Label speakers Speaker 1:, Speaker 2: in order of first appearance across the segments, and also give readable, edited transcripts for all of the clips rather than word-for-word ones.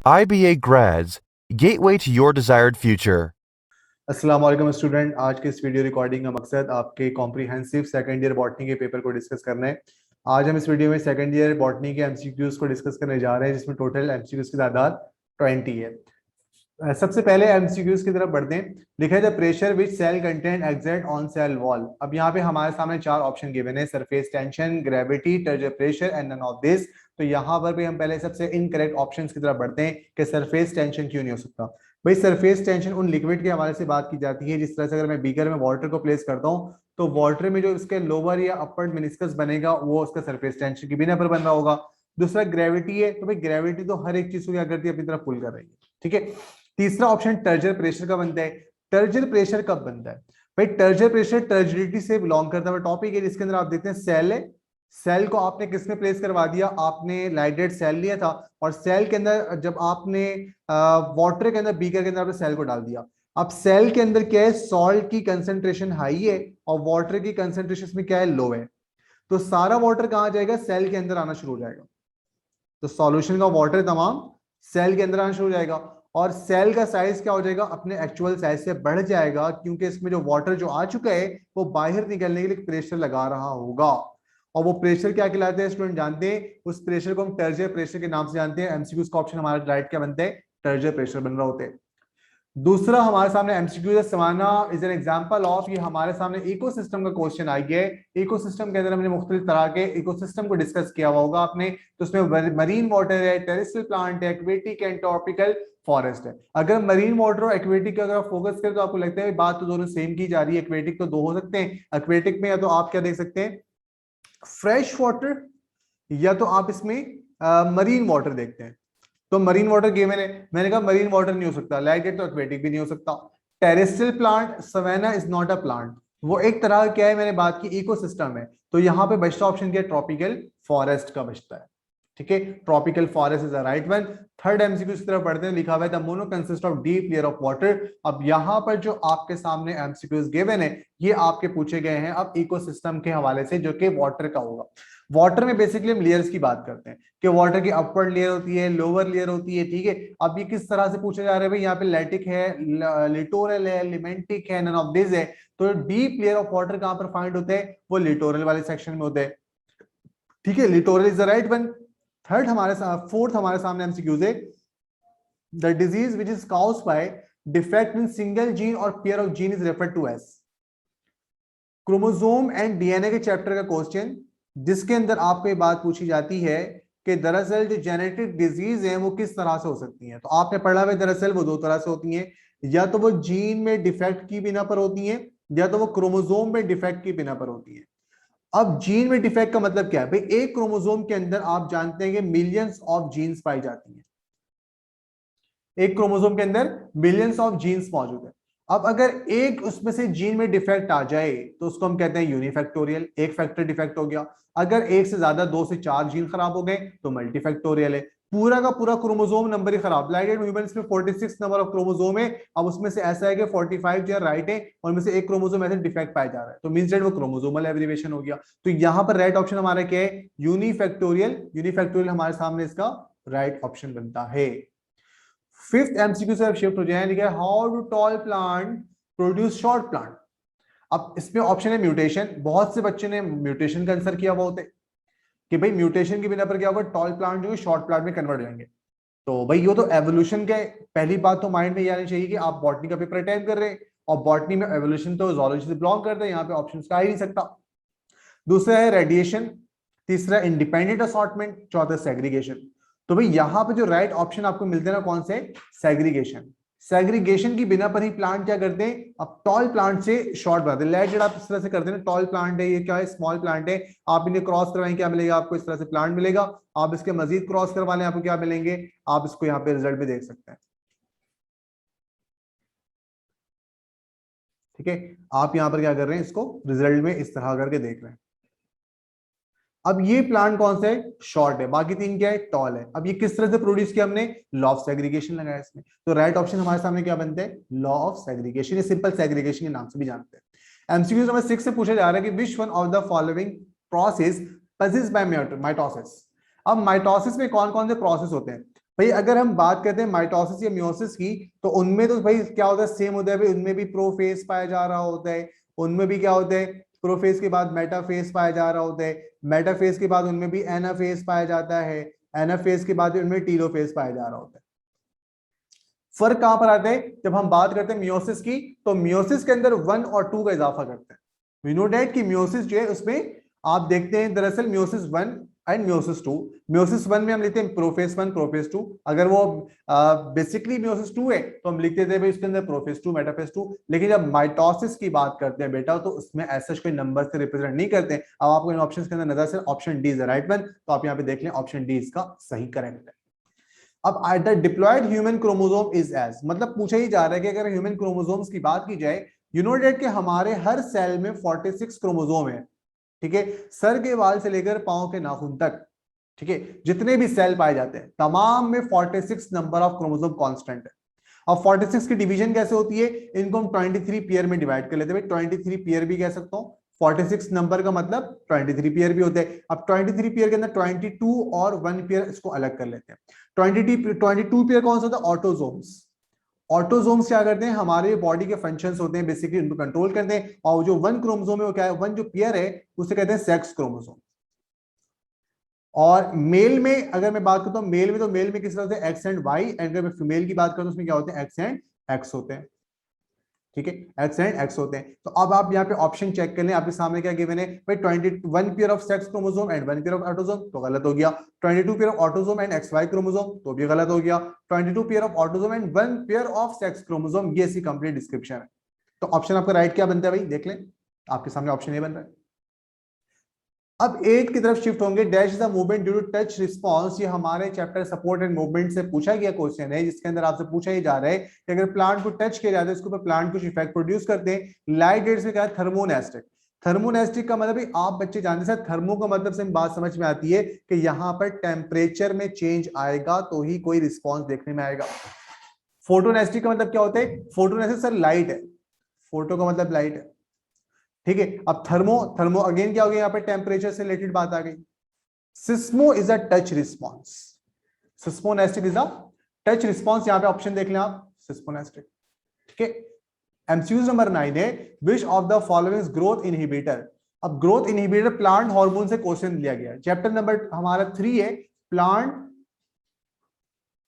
Speaker 1: IBA grads, gateway to your desired future.
Speaker 2: अस्सलाम वालेकुम student. आज के इस वीडियो रिकॉर्डिंग का मकसद आपके कॉम्प्रिहेंसिव सेकंड ईयर बॉटनी के पेपर को डिस्कस करना है। आज हम इस वीडियो में सेकंड ईयर बॉटनी के एमसीक्यूज को डिस्कस करने जा रहे हैं, जिसमें टोटल एमसीक्यूज की तादाद 20 है। सबसे पहले एमसीक्यूज की तरफ बढ़ते हैं। लिखा है the pressure which cell content exert on cell wall. अब यहाँ पे हमारे सामने चार ऑप्शन गिवन है, surface tension, gravity, turgor pressure and none of this. तो यहाँ पर भी हम पहले सबसे इनकरेक्ट ऑप्शंस की तरफ बढ़ते हैं कि सरफेस टेंशन क्यों नहीं हो सकता। भाई सरफेस टेंशन उन लिक्विड के हवाले से बात की जाती है जिस तरह से अगर मैं बीकर में वाटर को प्लेस करता हूँ तो वाटर में जो इसके लोअर या अपर मेनिस्कस बनेगा वो उसका सरफेस टेंशन के बिना पर बन रहा होगा। दूसरा ग्रेविटी है, तो भाई ग्रेविटी तो हर एक चीज को क्या करती है, अपनी तरफ पुल कर रही है। ठीक है। तीसरा ऑप्शन टर्जर प्रेशर का बनता है। टर्जर प्रेशर कब बनता है भाई? टर्जर प्रेशर टर्जिडिटी से बिलोंग करता है टॉपिक है, जिसके अंदर आप देखते हैं सेल है। सेल को आपने किसमें प्लेस करवा दिया? आपने लाइटेड सेल लिया था और सेल के अंदर जब आपने वाटर के अंदर बीकर के अंदर आपने सेल को डाल दिया। अब सेल के अंदर क्या है, सॉल्ट की कंसंट्रेशन हाई है और वाटर की कंसंट्रेशन में क्या है, लो है। तो सारा वाटर कहां जाएगा? सेल के अंदर आना शुरू हो जाएगा। तो सॉल्यूशन का वाटर तमाम सेल के अंदर आना शुरू हो जाएगा और सेल का साइज क्या हो जाएगा, अपने एक्चुअल साइज से बढ़ जाएगा, क्योंकि इसमें जो वाटर जो आ चुका है वो बाहर निकलने के लिए प्रेशर लगा रहा होगा। और वो प्रेशर क्या कहलाते हैं स्टूडेंट जानते हैं? उस प्रेशर को हम टर्जर प्रेशर के नाम से जानते हैं। एमसीक्यूज का ऑप्शन हमारा राइट क्या बनता है? टर्जर प्रेशर बन रहा होते हैं। दूसरा हमारे सामने एमसीक्यू समाना इज एन एग्जांपल ऑफ, ये हमारे सामने इकोसिस्टम का क्वेश्चन आई है। इकोसिस्टम के अंदर हमने मुख्तलिफ तरह के इकोसिस्टम को डिस्कस किया हुआ होगा आपने। तो उसमें मरीन वाटर है, टेरेस्ट्रियल प्लांट है, एक्वेटिक एंड ट्रॉपिकल फॉरेस्ट है। अगर मरीन वाटर और एक्वेटिक का अगर फोकस करें तो आपको लगता है बात तो दोनों सेम की जा रही है। एक्वेटिक तो दो हो सकते हैं। एक्वेटिक में या तो आप क्या देख सकते हैं, फ्रेश वाटर, या तो आप इसमें मरीन वाटर देखते हैं। तो मरीन वाटर गिवन है, मैंने कहा मरीन वाटर नहीं हो सकता, लाइक तो एक्वेटिक भी नहीं हो सकता। Terrestrial plant, savanna is not a plant, वो एक तरह क्या है, मैंने बात की इकोसिस्टम है। तो यहां पे बचता ऑप्शन क्या है? ट्रॉपिकल फॉरेस्ट का बचता है। ठीक है, tropical forest is the right one. Third MCQ की तरफ बढ़ते हैं। लिखा हुआ है the mono consist of deep layer of water. अब यहां पर जो आपके सामने एमसीक्यूज गिवन है ये आपके पूछे गए हैं अब इकोसिस्टम के हवाले से, जो कि वाटर का होगा। वाटर में बेसिकली हम लेयर्स की बात करते हैं कि वाटर की अपर लेयर होती है, लोअर लेयर होती है। ठीक है, अब ये किस तरह से पूछा जा रहा है भाई? यहाँ पे लैटिक है, लिटोरल है, लिमेंटिक है, नन ऑफ दिस है। तो डीप लेयर ऑफ वाटर कहां पर फाइंड होते हैं? वो लिटोरल वाले सेक्शन में होते हैं। ठीक है, literal is the right one. Third हमारे फोर्थ हमारे सामने एमसीक्यूज है the disease which is caused by defect in single gene और pair of gene is referred to as. Chromosome and DNA के चैप्टर का क्वेश्चन, जिसके अंदर आपको ये बात पूछी जाती है कि दरअसल जो जेनेटिक डिजीज है वो किस तरह से हो सकती है। तो आपने पढ़ा हुआ दरअसल वो दो तरह से होती हैं, या तो वो जीन में डिफेक्ट की बिना पर होती हैं, या तो वो क्रोमोसोम में डिफेक्ट की बिना पर होती है। अब जीन में डिफेक्ट का मतलब क्या है भाई? एक क्रोमोसोम के अंदर आप जानते हैं कि मिलियंस ऑफ जीन्स पाई जाती हैं। एक क्रोमोसोम के अंदर मिलियंस ऑफ जीन्स मौजूद है। अब अगर एक उसमें से जीन में डिफेक्ट आ जाए तो उसको हम कहते हैं यूनिफैक्टोरियल, एक फैक्टर डिफेक्ट हो गया। अगर एक से ज्यादा, दो से चार जीन खराब हो गए तो मल्टीफैक्टोरियल है। पूरा का पूरा क्रोमोसोम नंबर ही खराब। लाइक ह्यूमंस में 46 नंबर ऑफ क्रोमोसोम है, अब उसमें से ऐसा है कि 45 जो राइट है और उनमें से एक क्रोमोसोम ऐसे डिफेक्ट पाया जा रहा है, तो मींस दैट वो क्रोमोसोमल एब्रिविएशन हो गया। तो यहां पर राइट ऑप्शन हमारा क्या है? यूनिफैक्टोरियल। यूनिफैक्टोरियल हमारे सामने इसका राइट ऑप्शन बनता है। फिफ्थ एमसीक्यू से शिफ्ट हो जाए। लिखा है how do tall plant produce short plant. अब इसमें ऑप्शन है म्यूटेशन। बहुत से बच्चों ने म्यूटेशन का आंसर किया हुआ होते कि भाई म्यूटेशन की बिना पर क्या होगा, टॉल प्लांट जो है शॉर्ट प्लांट में कन्वर्ट हो जाएंगे। तो भाई ये तो एवोल्यूशन के, पहली बात तो माइंड में आनी चाहिए कि आप बॉटनी का पेपर अटेंड कर रहे हैं और बॉटनी में एवोल्यूशन तो जोलॉजी से बिलोंग करते हैं, यहाँ पे ऑप्शन का ही नहीं सकता। दूसरा है रेडिएशन, तीसरा इंडिपेंडेंट असॉर्टमेंट, चौथा सेग्रीगेशन। तो भाई यहां पे जो राइट ऑप्शन आपको मिलते हैं ना, कौन से? सेग्रीगेशन। सेग्रीगेशन की बिना पर ही प्लांट क्या करते हैं, अब टॉल प्लांट से शॉर्ट बनाते हैं। लेट आप इस तरह से करते हैं ना, टॉल प्लांट है, ये क्या है? स्मॉल प्लांट है। आप इन्हें क्रॉस करवाएं, क्या मिलेगा आपको? इस तरह से प्लांट मिलेगा। आप इसके मजीद क्रॉस करवा लें, आपको क्या मिलेंगे? आप इसको यहाँ पे रिजल्ट भी देख सकते हैं। ठीक है, आप यहाँ पर क्या कर रहे हैं, इसको रिजल्ट में इस तरह करके देख रहे हैं। अब ये प्लांट कौन सा है? शॉर्ट है, बाकी तीन क्या है? टॉल है। अब ये किस तरह से प्रोड्यूस किया हमने? लॉ ऑफ सेग्रीगेशन लगाया इसमें। तो राइट ऑप्शन हमारे सामने क्या बनता है? Law of segregation. ये सिंपल सेग्रीगेशन के नाम से भी जानते हैं। एमसीक्यू नंबर 6 से पूछा जा रहा है कि which one of the following process possess by mitosis. अब माइटोसिस में कौन कौन से प्रोसेस होते हैं? भाई अगर हम बात करते हैं माइटोसिस या मियोसिस की, तो उनमें तो भाई क्या होता है, सेम होता है भाई, उनमें भी प्रोफेज पाया जा रहा होता है, उनमें भी क्या होता है, प्रोफेज के बाद मेटाफेज पाया जा रहा होता है, मेटाफेज के बाद उनमें भी एनाफेज पाया जाता है, एनाफेज के बाद उनमें टीलोफेज पाया जा रहा होता है। फर्क कहां पर आता है, जब हम बात करते हैं मियोसिस की, तो मियोसिस के अंदर 1 और 2 का इजाफा करते हैं। वी नो डेट कि मियोसिस जो है उसमें आप देखते हैं दरअसल मियोसिस 1 एंड मियोसिस 2। मियोसिस 1 में हम लिखते हैं प्रोफेज 1 प्रोफेज 2, अगर वो बेसिकली मियोसिस 2 है तो हम लिखते थे भाई उसके अंदर प्रोफेज 2 मेटाफेज 2। लेकिन जब माइटोसिस की बात करते हैं बेटा, तो उसमें ऐसा कोई नंबर से रिप्रेजेंट नहीं करते। अब आपको इन ऑप्शंस के अंदर नजर से option D is the right one, तो आप यहाँ पे देख लें ऑप्शन डी इसका सही करेक्ट है। अब the diploid human chromosome is as, मतलब पूछा ही जा रहा है कि अगर ह्यूमन क्रोमोसोम्स की बात की जाए, यू नो डेट कि हमारे हर सेल में 46 क्रोमोसोम है। ठीक है, सर के बाल से लेकर पांव के नाखून तक, ठीक है, जितने भी सेल पाए जाते हैं तमाम में 46 नंबर ऑफ क्रोमोसोम कांस्टेंट है। अब 46 की डिवीजन कैसे होती है, इनको हम 23 पेयर में डिवाइड कर लेते हैं। 23 पेयर भी कह सकता हूं, 46 नंबर का मतलब 23 पेयर भी होते हैं। अब 23 पेयर के अंदर 22 और 1 पेयर इसको अलग कर लेते हैं। 22 पेयर कौन सा होता है, ऑटोजोम्स। ऑटोजोम्स क्या करते हैं, हमारे बॉडी के फंक्शंस होते हैं, बेसिकली उनको कंट्रोल करते हैं। और जो 1 क्रोमोसोम है वो क्या है, 1 जो पेयर है उसे कहते हैं सेक्स क्रोमोसोम। और मेल में अगर मैं बात करता हूं, मेल में तो मेल में किस तरह से एक्स एंड वाई, एंड अगर मैं फीमेल की बात करता हूं उसमें क्या होते हैं, एक्स एंड एक्स होते हैं। ठीक है, एक्स एंड एक्स होते हैं। तो अब आप यहाँ पे ऑप्शन चेक कर लें, आपके सामने क्या गिवन है भाई, 21 pair of sex chromosome and 1 pair of autosome, तो गलत हो गया। 22 pair of autosome and X Y chromosome, तो भी गलत हो गया। 22 pair of autosome and 1 pair of sex chromosome, ये इसकी कंप्लीट डिस्क्रिप्शन है। तो ऑप्शन आपका राइट क्या बनता है भाई, देख लें, आपके सामने ऑप्शन ए बन रहा है। अब 8 की तरफ शिफ्ट होंगे। Dash is the movement due to touch response, ये हमारे चैप्टर सपोर्ट एंड मूवमेंट से पूछा गया क्वेश्चन है, जिसके अंदर आपसे पूछा ही जा रहा है कि अगर प्लांट को टच किया जाता है, इसके ऊपर प्लांट कुछ इफेक्ट प्रोड्यूस करते हैं। लाइट रेड्स में क्या है, थर्मोनेस्टिक। थर्मोनेस्टिक का मतलब आप बच्चे जानते हैं, थर्मो का मतलब से बात समझ में आती है कि यहां पर टेम्परेचर में चेंज आएगा तो ही कोई रिस्पॉन्स देखने में आएगा। फोटोनेस्टिक का मतलब क्या होता है, फोटोनेस्टिक सर लाइट है, फोटो का मतलब लाइट है। ठीक है, अब थर्मो, थर्मो अगेन क्या हो गया, यहाँ पे टेम्परेचर से रिलेटेड बात आ गई। Seismo is a touch response, seismonastic is a touch response, यहां पे ऑप्शन देख लें आप, सिस्मोनेस्टिक। ठीक है, एमसीक्यूज नंबर 9 है, which of the following growth inhibitor. अब ग्रोथ इनहिबिटर प्लांट हार्मोन से क्वेश्चन लिया गया, चैप्टर नंबर हमारा 3 है, प्लांट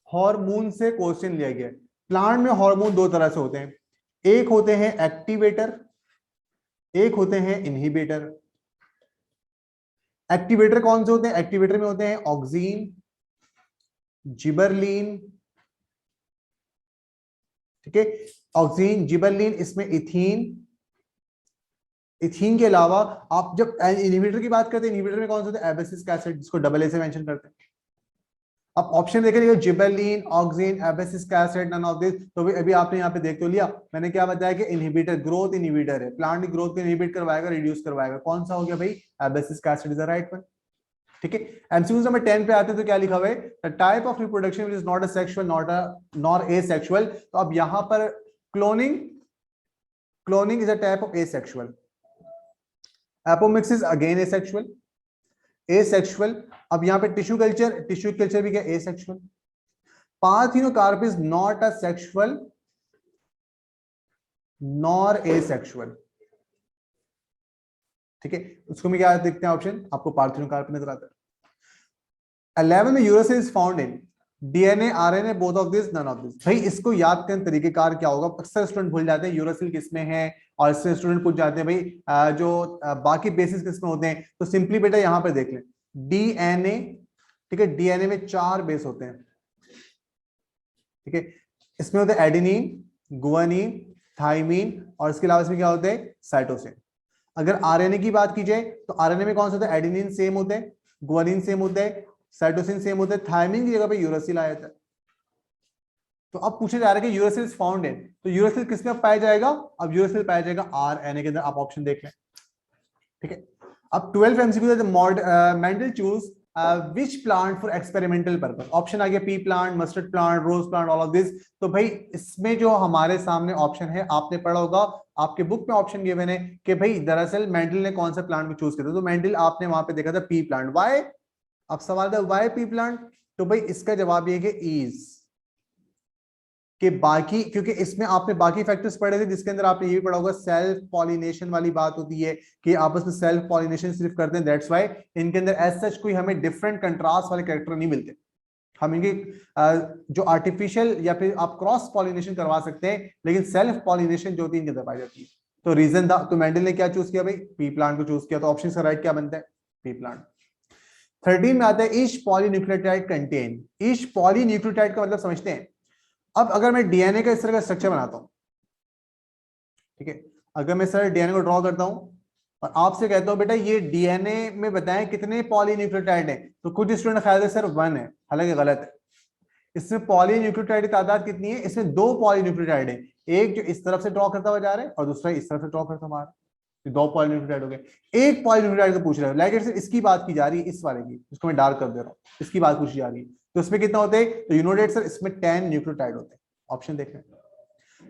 Speaker 2: हार्मोन से क्वेश्चन लिया गया। प्लांट में हार्मोन दो तरह से होते हैं, एक होते हैं एक्टिवेटर, एक होते हैं इनहिबिटर। एक्टिवेटर कौन से होते हैं, एक्टिवेटर में होते हैं ऑक्सीन, जिबरलिन। ठीक है, ऑक्सीन, जिबरलिन, इसमें इथीन। इथीन के अलावा आप जब इनहिबिटर की बात करते हैं, इनहिबिटर में कौन से होते हैं, एब्सिसिक एसिड, जिसको डबल ए से मेंशन करते हैं। अब ऑप्शन देखेंगे, gibberellin, auxin, abscisic acid, none of this. तो अभी आपने यहाँ पे देख तो लिया, मैंने क्या बताया कि इनहिबिटर, ग्रोथ इनहिबिटर है, प्लांट की ग्रोथ को इनहिबिट करवाएगा, रिड्यूस करवाएगा। कौन सा हो गया भाई, abscisic acid is the right one. ठीक है, एमसीक्यूज नंबर 10 पे आते हैं तो क्या लिखा हुआ है, the type of reproduction which is not a sexual nor asexual. तो अब यहां पर cloning, cloning is a type of asexual, apomixis again asexual, asexual. अब यहां पे टिश्यू कल्चर, टिश्यू कल्चर भी क्या, asexual. Parthenocarp is not a sexual nor asexual. ठीक है, उसको में क्या देखते हैं ऑप्शन, आपको पार्थिनोकार्प नजर आता है। 11 में uracil is found in DNA, RNA, both of this, none of this. भाई इसको याद करने तरीकेकार क्या होगा, अक्सर स्टूडेंट भूल जाते हैं यूरेसिल किसमें है, और इससे स्टूडेंट पूछ जाते हैं भाई बाकी बेसिस किसमें होते हैं। तो सिंपली बेटा यहां पर देख लें, डीएनए। ठीक है, डीएनए में 4 बेस होते हैं। ठीक है, इसमें होते हैं एडेनिन, गुआनिन, थाइमिन, और इसके अलावा इसमें क्या होते हैं, साइटोसिन। अगर आरएनए की बात की जाए तो आरएनए में कौन सा होता है, एडेनिन सेम होते हैं, गुआनिन सेम होता है, साइटोसिन सेम होता है, थायमिन की जगह पे यूरासिल आया था। तो अब पूछा जा रहा है कि यूरासिल इज फाउंड इन, तो यूरासिल किसमें पाया जाएगा, अब यूरासिल पाया जाएगा आरएनए के अंदर, आप ऑप्शन देख लें। ठीक है, अब 12 MCQ Mendel choose which plant for experimental purpose. Option आ गया, pea plant, mustard plant, rose plant, all of this. तो भाई इसमें जो हमारे सामने ऑप्शन है, आपने पढ़ा होगा, आपके बुक में ऑप्शन गिवन है कि भाई दरअसल मेंडल ने कौन सा प्लांट को चूज किया था, तो मेंडल आपने वहां पे देखा था पी प्लांट। वाई, अब सवाल था वाई पी प्लांट, तो भाई इसका जवाब ये कि इज कि बाकी, क्योंकि इसमें आपने बाकी फैक्टर्स पढ़े थे जिसके अंदर आपने ये भी पढ़ा होगा सेल्फ पॉलिनेशन वाली बात होती है कि आपस में सेल्फ पॉलिनेशन सिर्फ करते हैं, दैट्स व्हाई इनके अंदर एज सच कोई हमें डिफरेंट कंट्रास्ट वाले कैरेक्टर नहीं मिलते। हम इनके जो आर्टिफिशियल या फिर आप क्रॉस पॉलिनेशन करवा सकते हैं, लेकिन सेल्फ पॉलिनेशन जो होती है इनके अंदर पाई जाती है। तो रीजन था, तो मेंडल ने क्या चूज किया भाई, पी प्लांट को चूज किया, तो ऑप्शन का राइट क्या बनता है, पी प्लांट। 13 में आता है each polynucleotide contain. Each polynucleotide का मतलब समझते हैं। अब अगर मैं डीएनए का इस तरह का स्ट्रक्चर बनाता हूं, ठीक है, अगर मैं सर डीएनए को ड्रॉ करता हूं और आपसे कहता हूं बेटा ये डीएनए में बताएं कितने पॉलीन्यूक्लियोटाइड हैं, तो कुछ स्टूडेंट ख्याल से सर 1 है, हालांकि गलत है। इसमें पॉलीन्यूक्लियोटाइड की तादाद कितनी है, इसमें 2 पॉलीन्यूक्लियोटाइड है, एक जो इस तरफ से ड्रॉ करता हुआ जा रहा है और दूसरा इस तरफ से ड्रॉ करता हुआ आ रहा है, 2 पॉलीन्यूक्लियोटाइड हो गए। एक पॉलीन्यूक्लियोटाइड को पूछ रहा है, लाइक इसकी बात की जा रही है, इस वाले की, इसको मैं डार्क कर दे रहा हूँ, इसकी बात पूछी जा रही है, तो इसमें कितना होते हैं, तो यू नो डेट सर इसमें 10 न्यूक्लियोटाइड होते हैं। ऑप्शन देख लें।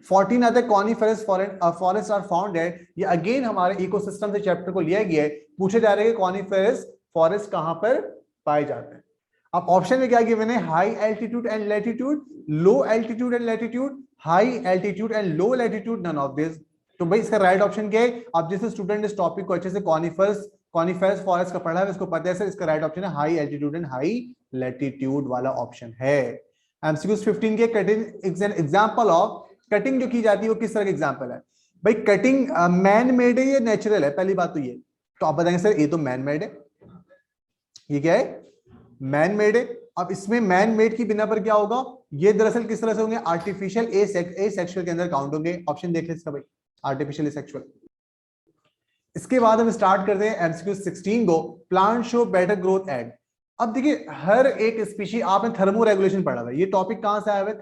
Speaker 2: 14 आता है कॉनिफेरस फॉरेस्ट आर फाउंडेड। ये अगेन हमारे इकोसिस्टम से चैप्टर को लिया गया है, पूछे जा रहे हैं कॉनिफेरस फॉरेस्ट कहां पर पाए जाते हैं। अब ऑप्शन में क्या गिवन है, high altitude and latitude, low altitude and latitude, high altitude and low latitude, none of this. तो भाई इसका राइट ऑप्शन क्या है, आप जिस स्टूडेंट इस टॉपिक को अच्छे से कॉनिफेरस फॉरेस्ट का पढ़ा है उसको पता है सर इसका राइट ऑप्शन है high altitude and high latitude वाला ऑप्शन है। एमसीक्यूज 15 के cutting is an example of, cutting जो की जाती है वो किस तरह का एग्जांपल है भाई, कटिंग मैन मेड है या नेचुरल है, पहली बात तो ये, तो आप बताएंगे सर ये तो मैन मेड है, ये क्या है, मैन मेड है। अब इसमें मैन मेड की बिना पर क्या होगा, ये दरअसल किस तरह से होंगे, आर्टिफिशियल ए सेक्सुअल के अंदर काउंट होंगे। ऑप्शन देख लें इसका भाई, आर्टिफिशियल ए सेक्सुअल। इसके बाद हम स्टार्ट करते हैं एमसीक्यू 16 को, plant show better growth at. अब देखिए हर एक स्पीशी, आपने थर्मो रेगुलेशन पढ़ा था, ये टॉपिक कहां से आया हुआ है,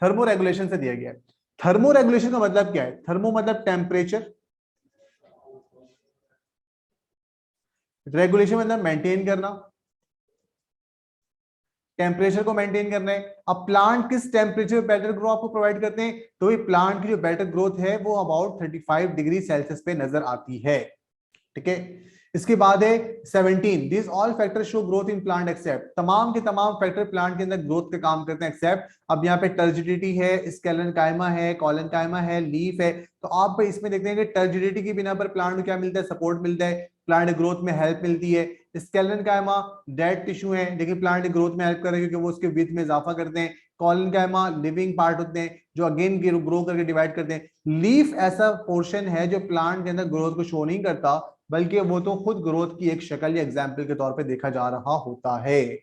Speaker 2: थर्मो रेगुलेशन से दिया गया है। थर्मो रेगुलेशन का मतलब क्या है, थर्मो मतलब टेम्परेचर, रेगुलेशन मतलब मेंटेन करना, टेम्परेचर को मेंटेन करना है। अब प्लांट किस टेम्परेचर पे बेटर ग्रो आपको प्रोवाइड करते हैं, तो ये प्लांट की जो बेटर ग्रोथ है वो अबाउट 35 डिग्री सेल्सियस पे नजर आती है, ठीक है। इसके बाद है 17, this all factors show growth in plant except, तमाम के तमाम फैक्टर प्लांट के अंदर ग्रोथ का काम करते हैं एक्सेप्ट। अब यहाँ पे टर्जिडिटी है, स्केलेनकाइमा है, कॉलेनकाइमा है, लीफ है, तो आप इसमें देखते हैं कि टर्जिडिटी की बिना पर प्लांट को क्या मिलता है, सपोर्ट मिलता है, प्लांट ग्रोथ में हेल्प मिलती है। स्केलेनकाइमा डेड टिश्यू है लेकिन प्लांट ग्रोथ में हेल्प कर रहे हैं क्योंकि वो उसके विड्थ में इजाफा करते हैं। कॉलेनकाइमा लिविंग पार्ट होते हैं जो अगेन ग्रो करके डिवाइड करते हैं। लीफ ऐसा पोर्शन है जो प्लांट के अंदर ग्रोथ को शो नहीं करता, बल्कि वो तो खुद ग्रोथ की एक शक्ल या एग्जाम्पल के तौर पे देखा जा रहा होता है।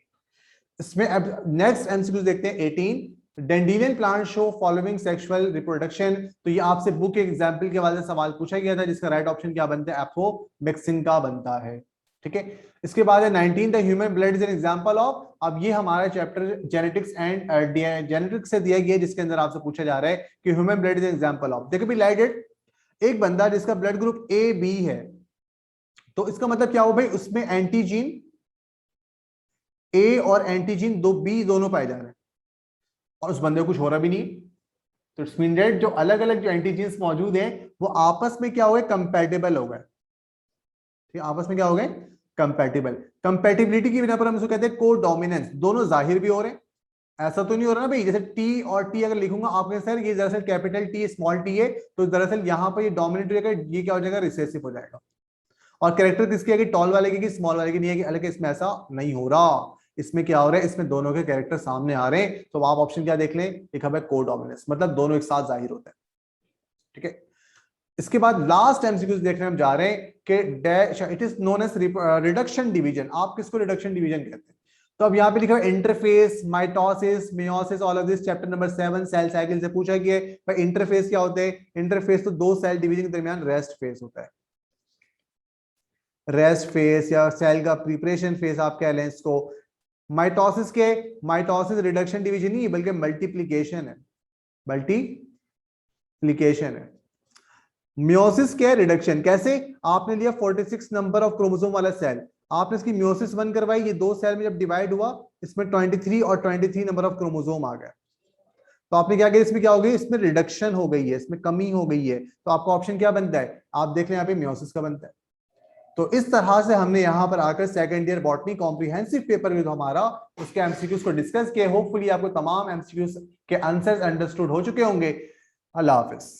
Speaker 2: इसमें अब नेक्स्ट एमसीक्यू देखते हैं 18, dandelion plant show following sexual reproduction. तो ये आपसे बुक के एग्जाम्पल के हवाले से सवाल पूछा गया था जिसका राइट ऑप्शन क्या बनता है, एपोमिक्सिन का बनता है, ठीक है। इसके बाद है 19, the human blood is an example of. अब ये हमारा चैप्टर जेनेटिक्स एंड जेनेटिक्स से दिया गया जिसके अंदर आपसे पूछा जा रहा है कि human blood is an example of. देखो भी लाइटेड, एक बंदा जिसका ब्लड ग्रुप ए बी है, तो इसका मतलब क्या हो भाई, उसमें एंटीजीन ए और एंटीजीन दो बी दोनों पाए जा रहे हैं और उस बंदे को कुछ हो रहा भी नहीं। तो इट्स मीन दैट जो अलग अलग जो एंटीजीन्स मौजूद हैं वो आपस में क्या हो गए, कंपैटिबल हो गए, ठीक है, आपस में क्या हो गए, कंपैटिबल। कंपैटिबिलिटी की बिना पर हम इसको कहते हैं कोडोमिनेंस, दोनों जाहिर भी हो रहे हैं। ऐसा तो नहीं हो रहा ना भाई, जैसे टी और टी अगर लिखूंगा आपके सर ये दरअसल कैपिटल टी स्मॉल टी है, तो दरअसल यहां पर ये डोमिनेट हो जाएगा, ये क्या हो जाएगा, रिसेसिव हो जाएगा। और कैरेक्टर किसकी है कि टॉल वाले की स्मॉल वाले की नहीं है कि अलग, इसमें ऐसा नहीं हो रहा। इसमें क्या हो रहा है, इसमें दोनों के कैरेक्टर सामने आ रहे हैं। तो आप ऑप्शन क्या देख लें, लिखा है कोडोमिनेंस, मतलब दोनों एक साथ जाहिर होते हैं, ठीक है। इसके बाद लास्ट एमसीक्यूज देखने हम जा रहे हैं कि it is known as reduction division. आप किसको रिडक्शन डिवीजन कहते हैं, तो अब यहाँ पे लिखा है interface, mitosis, meiosis, all of this chapter number 7 cell cycle से पूछा गया है। भाई इंटरफेस क्या होते हैं, इंटरफेस तो दो सेल डिवीजन के दरमियान रेस्ट फेस होता है, रेस्ट फेस या सेल का प्रिपरेशन फेस आप कह लें इसको। माइटोसिस के, माइटोसिस रिडक्शन डिवीजन नहीं बल्कि मल्टीप्लिकेशन है, मल्टीप्लिकेशन है। मियोसिस क्या है, रिडक्शन। कैसे, आपने लिया 46 नंबर ऑफ क्रोमोसोम वाला सेल, आपने इसकी मियोसिस 1 करवाई, ये दो सेल में जब डिवाइड हुआ इसमें 23 और 23 नंबर ऑफ क्रोमोसोम आ गए, तो आपने क्या किया, इसमें क्या हो गई, इसमें रिडक्शन हो गई है, इसमें कमी हो गई है। तो आपका ऑप्शन क्या बनता है, आप देख लें यहाँ पे मियोसिस का बनता है। तो इस तरह से हमने यहाँ पर आकर second year botany comprehensive paper में जो हमारा उसके एमसीक्यूज को डिस्कस किए। होपफुली आपको तमाम एमसीक्यूज के आंसर्स अंडरस्टूड हो चुके होंगे। अल्लाह हाफिज।